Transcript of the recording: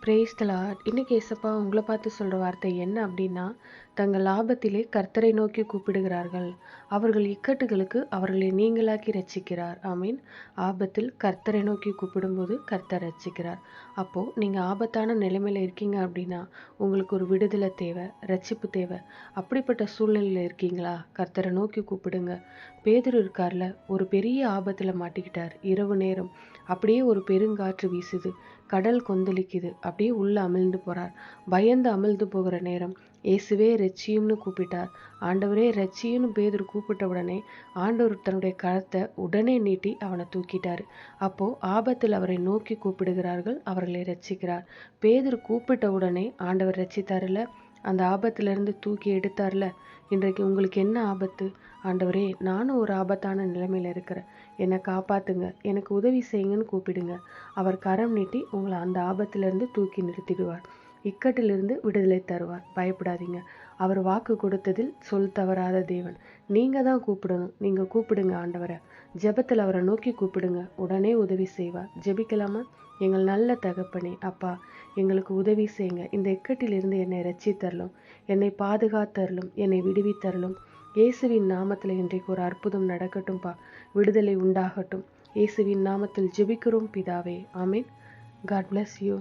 Praise the Lord. இன்னைக்கு ஏசப்பா உங்களை பார்த்து சொல்ற வார்த்தை என்ன அப்படின்னா, தங்கள் லாபத்திலே கர்த்தரை நோக்கி கூப்பிடுகிறார்கள், அவர்கள் இக்கட்டுகளுக்கு அவர்களை நீங்களாக்கி ரட்சிக்கிறார். ஆமீன். ஆபத்தில் கர்த்தரை நோக்கி கூப்பிடும்போது கர்த்தர் ரட்சிக்கிறார். அப்போ நீங்க ஆபத்தான நிலைமையில இருக்கீங்க அப்படின்னா, உங்களுக்கு ஒரு விடுதலை தேவை, ரட்சிப்பு தேவை. அப்படிப்பட்ட சூழ்நிலையில இருக்கீங்களா? கர்த்தரை நோக்கி கூப்பிடுங்க. பேதுரு இருக்கார்ல, ஒரு பெரிய ஆபத்துல மாட்டிக்கிட்டார். இரவு நேரம் அப்படியே ஒரு பெருங்காற்று வீசுது, கடல் கொந்தளிக்குது, அப்படியே உள்ள அமிழ்ந்து போறார். பயந்து அமிழ்ந்து போகிற நேரம் இயேசுவே ரட்சியும்னு கூப்பிட்டார். ஆண்டவரே ரட்சியும்னு பேதுரு கூப்பிட்ட உடனே ஆண்டவர் தன்னுடைய கரத்தை உடனே நீட்டி அவனை தூக்கிட்டாரு. அப்போ ஆபத்தில் அவரை நோக்கி கூப்பிடுகிறார்கள், அவர்களை ரட்சிக்கிறார். பேதுரு கூப்பிட்ட உடனே ஆண்டவர் ரட்சித்தாருல, அந்த ஆபத்திலிருந்து தூக்கி எடுத்தார்ல. இன்றைக்கு உங்களுக்கு என்ன ஆபத்து? ஆண்டவரே, நானும் ஒரு ஆபத்தான நிலைமையில இருக்கிறேன், என்னை காப்பாத்துங்க, எனக்கு உதவி செய்யுங்கன்னு கூப்பிடுங்க. அவர் கரம் நீட்டி உங்களை அந்த ஆபத்திலிருந்து தூக்கி நிறுத்திடுவார். இக்கட்டிலிருந்து விடுதலை தருவார். பயப்படாதீங்க. அவர் வாக்கு கொடுத்ததில் சொல் தவறாத தேவன். நீங்க தான் கூப்பிடணும். நீங்க கூப்பிடுங்க ஆண்டவரை. ஜெபத்தில் அவரை நோக்கி கூப்பிடுங்க, உடனே உதவி செய்வார். ஜெபிக்கலாமா? எங்கள் நல்ல தகப்பனே, அப்பா, எங்களுக்கு உதவி செய்யுங்க. இந்த இக்கட்டிலிருந்து என்னை ரட்சித்தரலும், என்னை பாதுகாத்தரலும், என்னை விடுவித்தரலும். இயேசுவின் நாமத்தில் இன்றைக்கு ஒரு அற்புதம் நடக்கட்டும்பா. விடுதலை உண்டாகட்டும். இயேசுவின் நாமத்தில் ஜெபிக்கிறோம் பிதாவே. ஆமீன். God bless you.